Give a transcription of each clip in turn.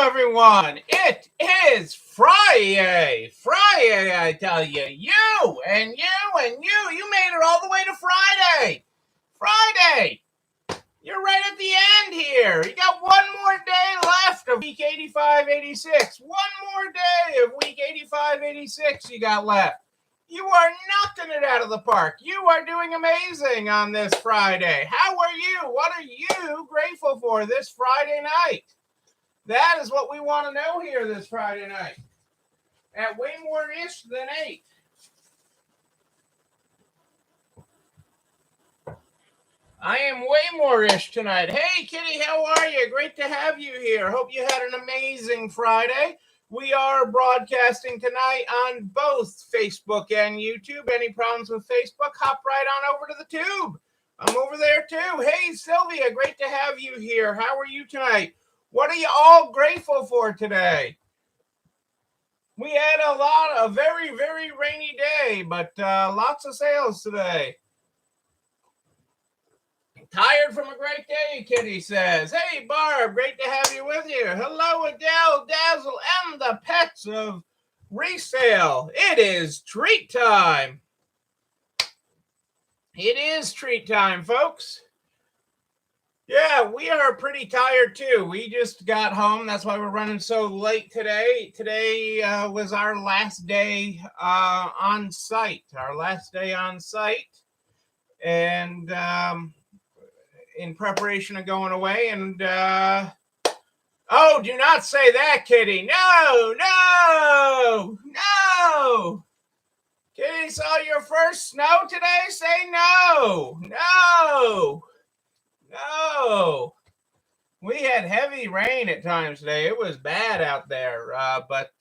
everyone. It is Friday. Friday, I tell you. You and you and you made it all the way to Friday. Friday. You're right at the end here. You got one more day left of week 85, 86. One more day of week 85, 86 you got left. You are knocking it out of the park. You are doing amazing on this Friday. How are you? What are you grateful for this Friday night? That is what we want to know here this Friday night at way more-ish than 8. I am way more-ish tonight. Hey, Kitty, how are you? Great to have you here. Hope you had an amazing Friday. We are broadcasting tonight on both Facebook and YouTube. Any problems with Facebook, hop right on over to the tube. I'm over there too. Hey, Sylvia, great to have you here. How are you tonight? What are you all grateful for today? We had a very, very rainy day, but lots of sales today. Tired from a great day, Kitty says. Hey, Barb, great to have you with you. Hello, Adele, Dazzle, and the pets of resale. It is treat time. It is treat time, folks. Yeah, we are pretty tired too. We just got home. That's why we're running so late today. Today was our last day on site. Our last day on site. And in preparation of going away. And oh, do not say that, Kitty. No. Kitty saw your first snow today? Say no. We had heavy rain at times today. It was bad out there, but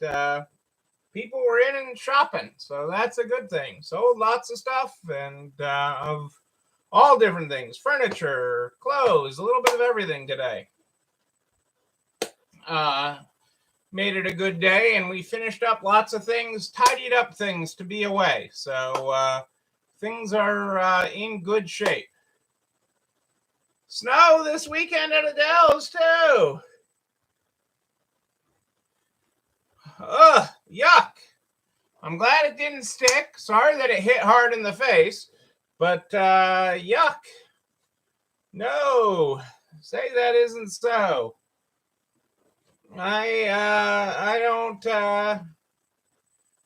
people were in and shopping, so that's a good thing. Sold lots of stuff and of all different things, furniture, clothes, a little bit of everything today. Made it a good day, and we finished up lots of things, tidied up things to be away. So things are in good shape. Snow this weekend at Adele's too. Ugh, yuck. I'm glad it didn't stick. Sorry that it hit hard in the face, but yuck. No, say that isn't so. I don't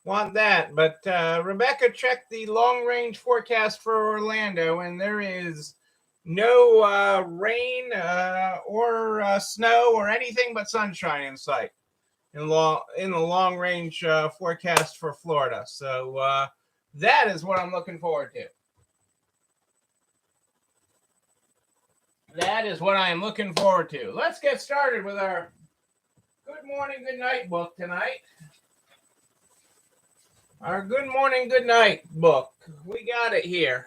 want that, but Rebecca checked the long-range forecast for Orlando, and there is no rain or snow or anything but sunshine in sight in the long range forecast for Florida. So that is what I'm looking forward to. That is what I am looking forward to. Let's get started with our Good Morning, Good Night book tonight. Our Good Morning, Good Night book. We got it here.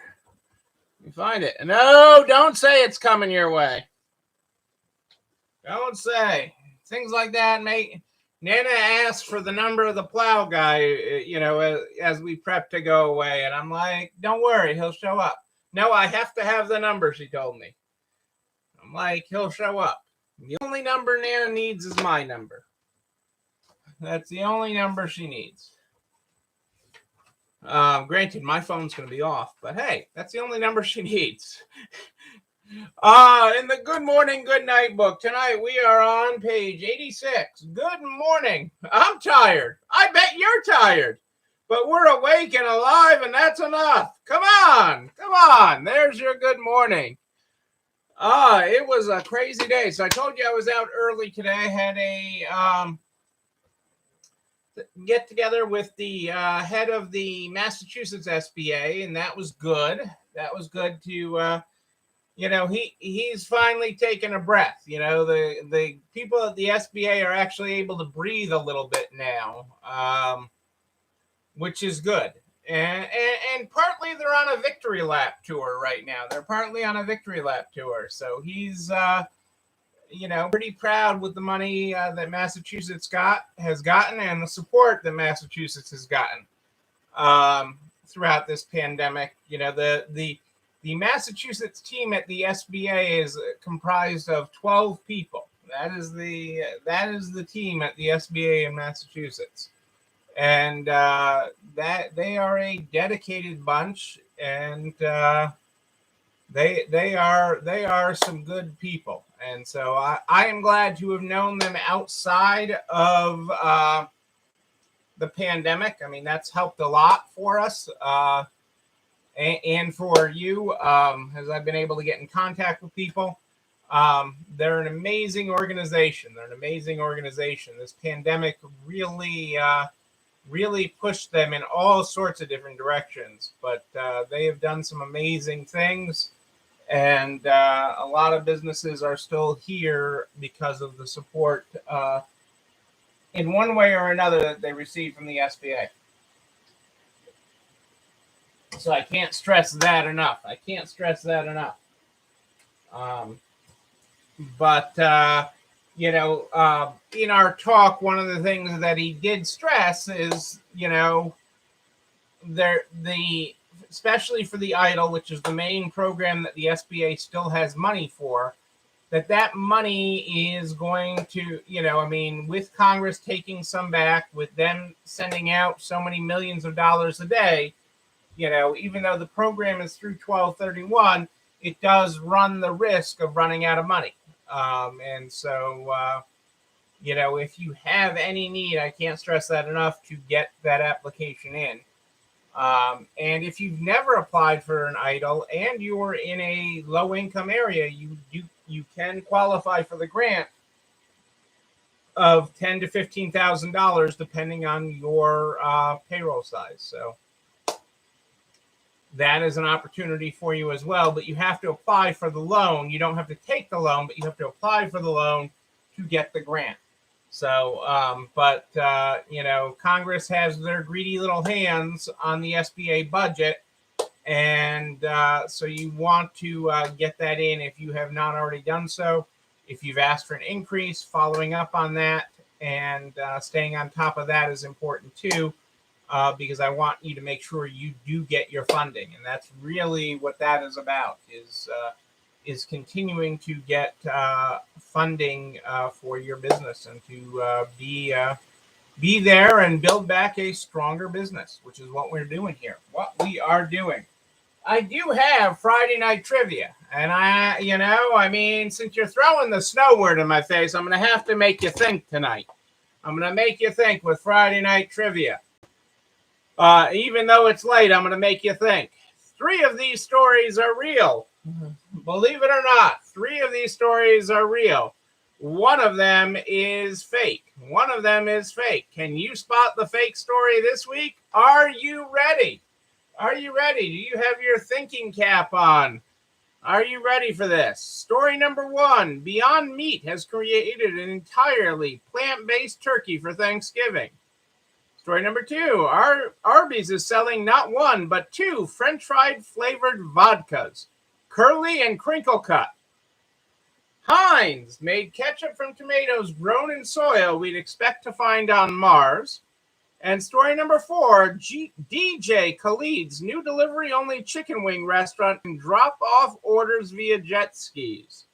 You find it. No, don't say it's coming your way. Don't say. Things like that make... Nana asked for the number of the plow guy, as we prep to go away. And I'm like, don't worry, he'll show up. No, I have to have the number, she told me. I'm like, he'll show up. The only number Nana needs is my number. That's the only number she needs. Granted, my phone's going to be off, but hey, that's the only number she needs. In the Good Morning, Good Night book tonight, we are on page 86. Good morning. I'm tired. I bet you're tired, but we're awake and alive, and that's enough. Come on. There's your good morning. It was a crazy day. So I told you I was out early today. I had a get together with the head of the Massachusetts SBA, and that was good. That was good to, he's finally taken a breath. The people at the SBA are actually able to breathe a little bit now, which is good. And partly they're on a victory lap tour right now. They're partly on a victory lap tour. So he's, pretty proud with the money that Massachusetts has gotten and the support that Massachusetts has gotten throughout this pandemic. The Massachusetts team at the SBA is comprised of 12 people. That is the team at the SBA in Massachusetts, and that they are a dedicated bunch, and they are some good people, and so I am glad to have known them outside of the pandemic. I mean, that's helped a lot for us. And for you, as I've been able to get in contact with people. They're an amazing organization. This pandemic really pushed them in all sorts of different directions, but they have done some amazing things. And a lot of businesses are still here because of the support in one way or another that they receive from the SBA. So I can't stress that enough. But in our talk, one of the things that he did stress is, especially for the EIDL, which is the main program that the SBA still has money for, that money is going to, with Congress taking some back, with them sending out so many millions of dollars a day, even though the program is through 12/31, it does run the risk of running out of money. And so, if you have any need, I can't stress that enough, to get that application in. And if you've never applied for an EIDL and you're in a low income area, you can qualify for the grant of $10,000 to $15,000 depending on your payroll size. So that is an opportunity for you as well, but you have to apply for the loan. You don't have to take the loan, but you have to apply for the loan to get the grant. So, Congress has their greedy little hands on the SBA budget, and so you want to get that in if you have not already done so. If you've asked for an increase, following up on that and staying on top of that is important too. Because I want you to make sure you do get your funding, and that's really what that is about. Is continuing to get funding for your business and to be there and build back a stronger business, which is what we're doing here. I do have Friday night trivia, and since you're throwing the snow word in my face, I'm going to have to make you think tonight. I'm going to make you think with Friday night trivia. Even though it's late, I'm going to make you think. 3 of these stories are real. Believe it or not, 3 of these stories are real. One of them is fake. Can you spot the fake story this week? Are you ready? Do you have your thinking cap on? Are you ready for this? Story number 1. Beyond Meat has created an entirely plant-based turkey for Thanksgiving. Story number 2, Arby's is selling not 1, but 2 French fried flavored vodkas, Curly and Crinkle Cut. Heinz made ketchup from tomatoes grown in soil we'd expect to find on Mars. And story number 4, DJ Khalid's new delivery-only chicken wing restaurant can drop off orders via jet skis.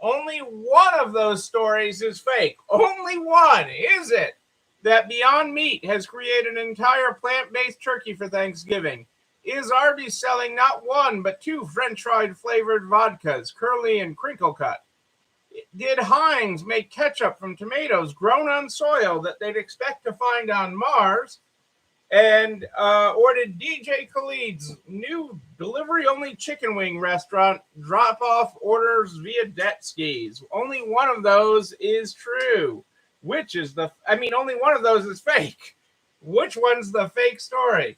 Only one of those stories is fake. Only one, is it? That Beyond Meat has created an entire plant-based turkey for Thanksgiving? Is Arby's selling not 1, but 2 French fried flavored vodkas, Curly and Crinkle Cut? Did Heinz make ketchup from tomatoes grown on soil that they'd expect to find on Mars? And or did DJ Khalid's new delivery-only chicken wing restaurant drop off orders via jet skis? Only one of those is true. Only one of those is fake. Which one's the fake story?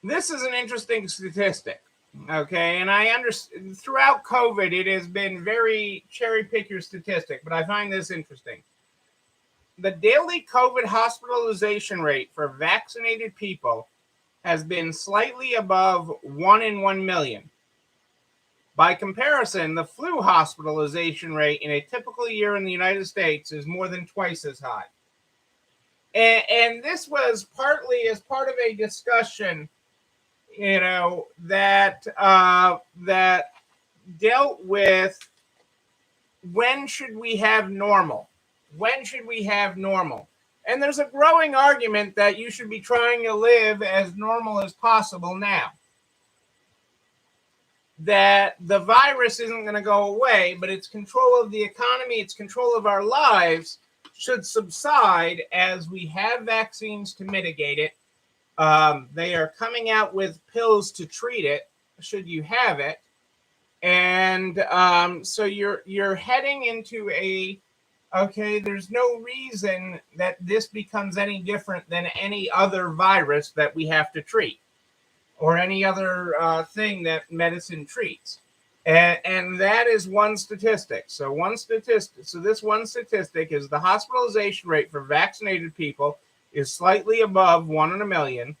This is an interesting statistic. Okay, and I understand throughout COVID, it has been very cherry pick your statistic, but I find this interesting. The daily COVID hospitalization rate for vaccinated people has been slightly above 1 in 1 million. By comparison, the flu hospitalization rate in a typical year in the United States is more than twice as high. And this was partly as part of a discussion, that dealt with when should we have normal? When should we have normal? And there's a growing argument that you should be trying to live as normal as possible now. That the virus isn't going to go away, but its control of the economy, its control of our lives should subside as we have vaccines to mitigate it. They are coming out with pills to treat it, should you have it. And so you're heading into there's no reason that this becomes any different than any other virus that we have to treat or any other thing that medicine treats. And that is one statistic. So this one statistic is the hospitalization rate for vaccinated people is slightly above 1 in a million.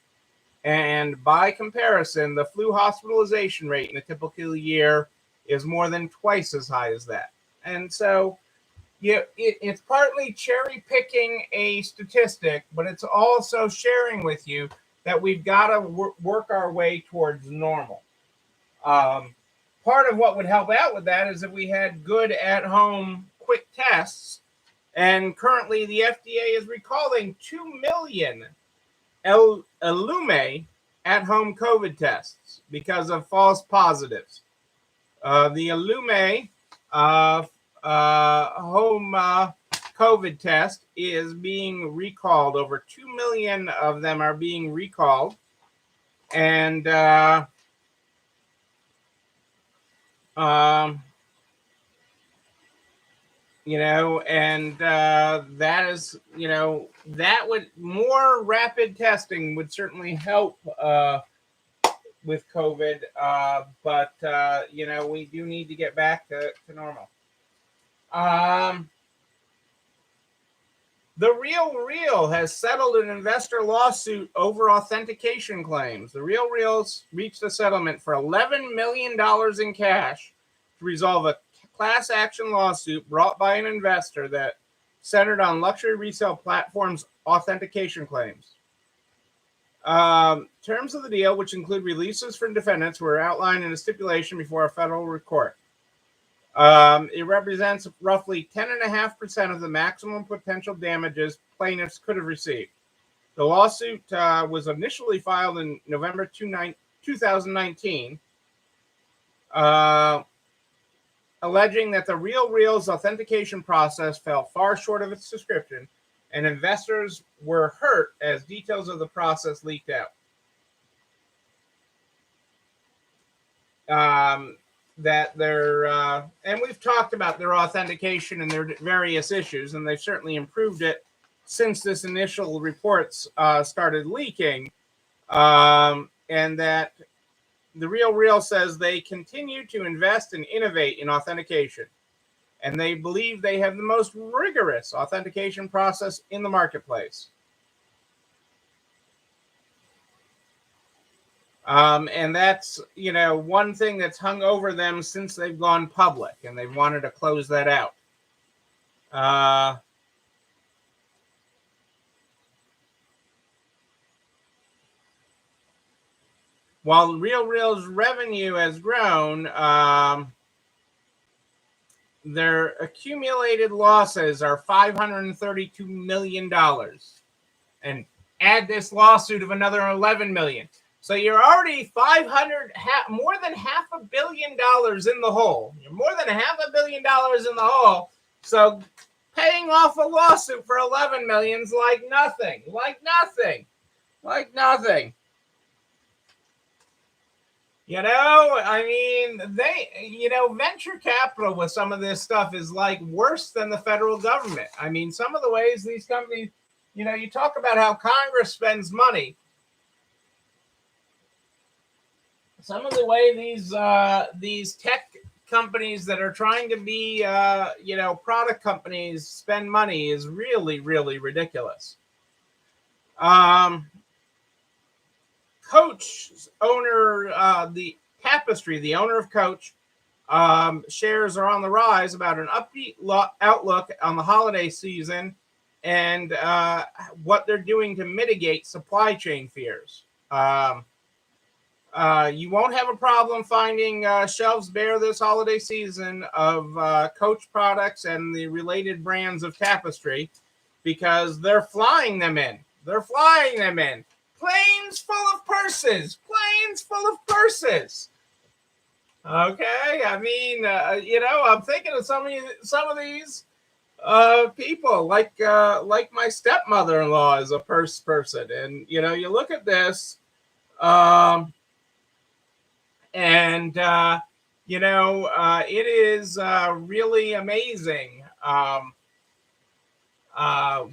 And by comparison, the flu hospitalization rate in a typical year is more than twice as high as that. And so it's partly cherry picking a statistic, but it's also sharing with you that we've got to work our way towards normal. Part of what would help out with that is if we had good at-home quick tests. And currently the FDA is recalling 2 million Illume at-home COVID tests because of false positives. The Illume home COVID test is being recalled. Over 2 million of them are being recalled. And that is, that would, more rapid testing would certainly help with COVID. But we do need to get back to normal. The RealReal has settled an investor lawsuit over authentication claims. The RealReals reached a settlement for $11 million in cash to resolve a class action lawsuit brought by an investor that centered on luxury resale platforms' authentication claims. Terms of the deal, which include releases from defendants, were outlined in a stipulation before a federal court. It represents roughly 10.5% of the maximum potential damages plaintiffs could have received. The lawsuit was initially filed in November 2019, alleging that the RealReal's authentication process fell far short of its description, and investors were hurt as details of the process leaked out. That they're, and we've talked about their authentication and their various issues, and they've certainly improved it since this initial reports started leaking, and that the RealReal says they continue to invest and innovate in authentication, and they believe they have the most rigorous authentication process in the marketplace. And that's, one thing that's hung over them since they've gone public, and they've wanted to close that out. While RealReal's revenue has grown, their accumulated losses are $532 million. And add this lawsuit of another $11 million. So you're already more than $500 million in the hole. You're more than $500 million in the hole. So paying off a lawsuit for $11 million is like nothing. Venture capital with some of this stuff is like worse than the federal government. I mean, some of the ways these companies, you talk about how Congress spends money. Some of the way these tech companies that are trying to be, product companies spend money is really, really ridiculous. Coach owner, the Tapestry, the owner of Coach, shares are on the rise about an upbeat outlook on the holiday season and what they're doing to mitigate supply chain fears. You won't have a problem finding shelves bare this holiday season of Coach products and the related brands of Tapestry, because they're flying them in. They're flying them in. Planes full of purses. Planes full of purses. Okay, I mean, I'm thinking of some of these people, like my stepmother-in-law is a purse person, and you look at this. And it is really amazing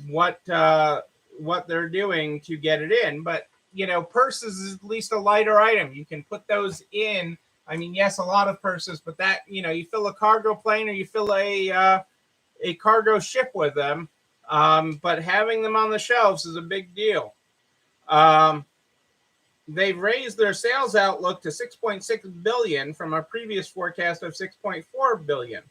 what they're doing to get it in. But purses is at least a lighter item. You can put those in. I mean, yes, a lot of purses, but that you fill a cargo plane or you fill a cargo ship with them. But having them on the shelves is a big deal. They've raised their sales outlook to 6.6 billion from a previous forecast of 6.4 billion.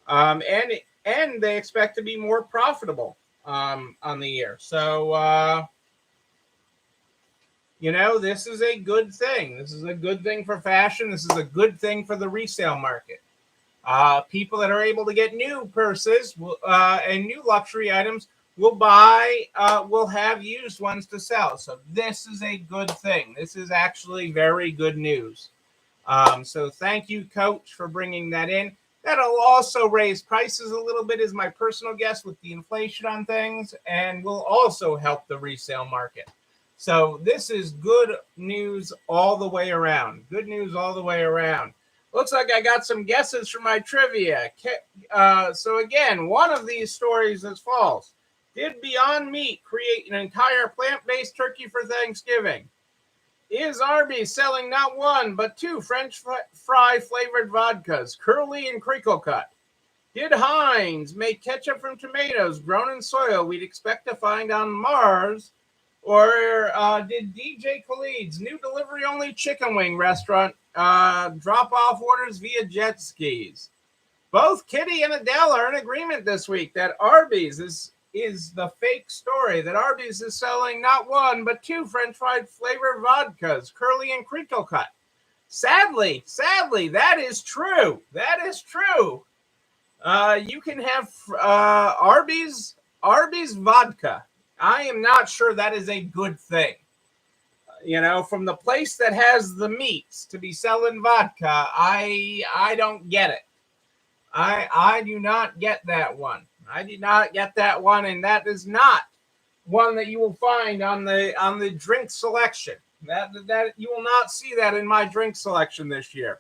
And they expect to be more profitable on the year. So this is a good thing. This is a good thing for fashion. This is a good thing for the resale market. People that are able to get new purses and new luxury items will have used ones to sell. So this is a good thing. This is actually very good news. So thank you, Coach, for bringing that in. That'll also raise prices a little bit, is my personal guess, with the inflation on things, and will also help the resale market. So this is good news all the way around. Good news all the way around. Looks like I got some guesses for my trivia. So again, one of these stories is false. Did Beyond Meat create an entire plant-based turkey for Thanksgiving? Is Arby's selling not one, but two French fry flavored vodkas, Curly and Crinkle Cut? Did Heinz make ketchup from tomatoes grown in soil we'd expect to find on Mars? Or did DJ Khalid's new delivery-only chicken wing restaurant drop off orders via jet skis? Both Kitty and Adele are in agreement this week that Arby's is the fake story, that Arby's is selling not one, but two French fried flavored vodkas, Curly and Crinkle Cut. Sadly, that is true. That is true. You can have Arby's vodka. I am not sure that is a good thing. From the place that has the meats to be selling vodka, I don't get it. I do not get that one. I did not get that one, and that is not one that you will find on the drink selection. That you will not see that in my drink selection this year.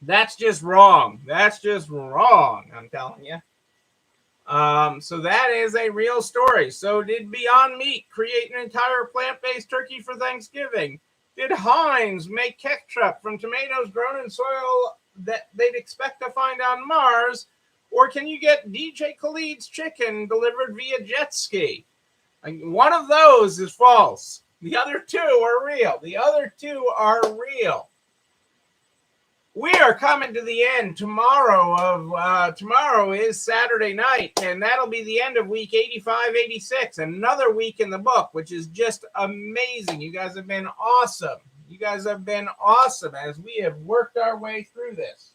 That's just wrong. That's just wrong, I'm telling you. So that is a real story. So did Beyond Meat create an entire plant-based turkey for Thanksgiving? Did Heinz make ketchup from tomatoes grown in soil that they'd expect to find on Mars? Or can you get DJ Khalid's chicken delivered via jet ski? One of those is false. The other two are real. The other two are real. We are coming to the end tomorrow is Saturday night, and that'll be the end of week 85-86. Another week in the book, which is just amazing. You guys have been awesome. You guys have been awesome as we have worked our way through this.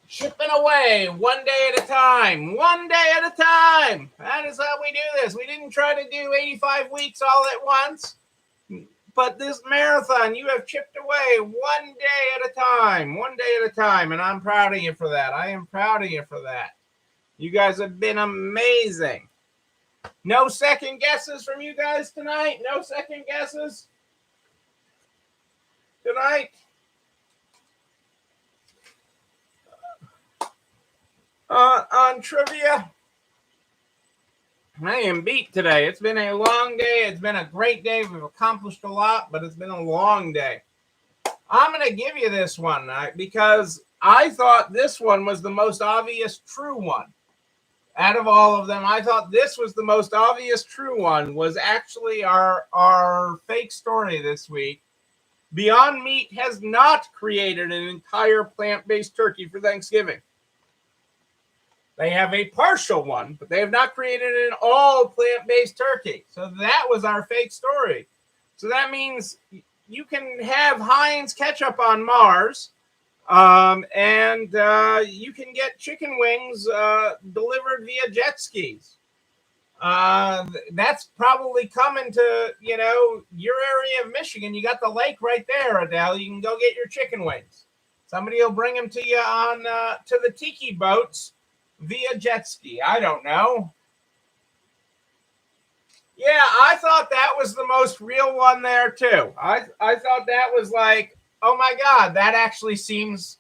Chipping away one day at a time. One day at a time. That is how we do this. We didn't try to do 85 weeks all at once. But this marathon, you have chipped away one day at a time. One day at a time. And I'm proud of you for that. I am proud of you for that. You guys have been amazing. No second guesses from you guys tonight? No second guesses tonight? On trivia, I am beat today. It's been a long day. It's been a great day. We've accomplished a lot, but it's been a long day. I'm going to give you this one because I thought this one was the most obvious true one. Out of all of them, I thought this was the most obvious true one, was actually our fake story this week. Beyond Meat has not created an entire plant-based turkey for Thanksgiving. They have a partial one, but they have not created an all plant-based turkey. So that was our fake story. So that means you can have Heinz ketchup on Mars, and you can get chicken wings delivered via jet skis. That's probably coming to, your area of Michigan. You got the lake right there, Adele. You can go get your chicken wings. Somebody will bring them to you on to the tiki boats via jet ski. I don't know. Yeah, I thought that was the most real one there too. I thought that was like, oh my God, that actually seems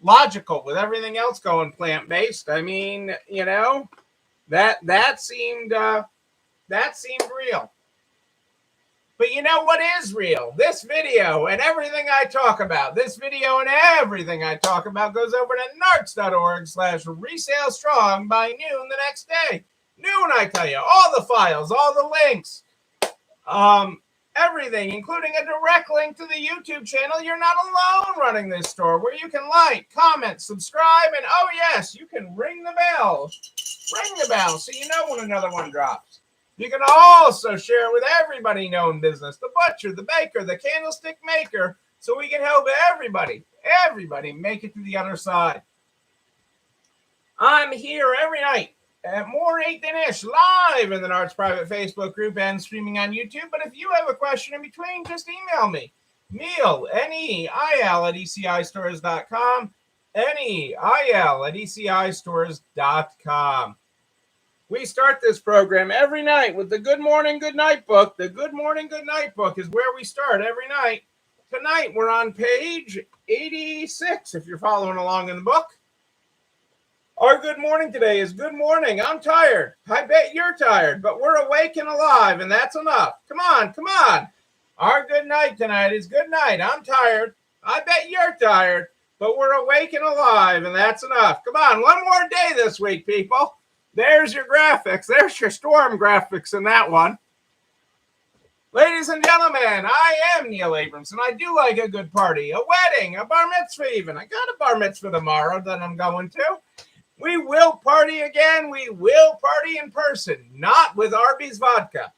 logical with everything else going plant-based. I mean, that seemed real. But you know what is real? This video and everything I talk about. This video and everything I talk about goes over to narcs.org/resale strong by noon the next day. Noon, I tell you, all the files, all the links, everything, including a direct link to the YouTube channel. You're not alone running this store, where you can like, comment, subscribe, and oh yes, you can ring the bell. Ring the bell so you know when another one drops. You can also share with everybody known business, the butcher, the baker, the candlestick maker, so we can help everybody make it to the other side. I'm here every night at more 8 than ish, live in the Narcs private Facebook group and streaming on YouTube. But if you have a question in between, just email me. Neil, Neil at ECIstores.com. Neil at ECIstores.com. We start this program every night with the Good Morning, Good Night book. The Good Morning, Good Night book is where we start every night. Tonight, we're on page 86, if you're following along in the book. Our good morning today is good morning. I'm tired. I bet you're tired, but we're awake and alive, and that's enough. Come on, come on. Our good night tonight is good night. I'm tired. I bet you're tired, but we're awake and alive, and that's enough. Come on, one more day this week, people. There's your graphics. There's your storm graphics in that one. Ladies and gentlemen, I am Neil Abramson. I do like a good party, a wedding, a bar mitzvah even. I got a bar mitzvah tomorrow that I'm going to. We will party again. We will party in person, not with Arby's vodka.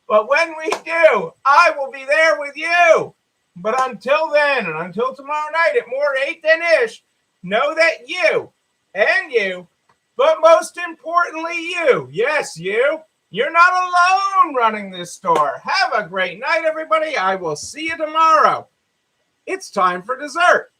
But when we do, I will be there with you. But until then, and until tomorrow night at more 8 than ish, know that you and you, but most importantly you, yes, you're not alone running this store. Have a great night, everybody. I will see you tomorrow. It's time for dessert.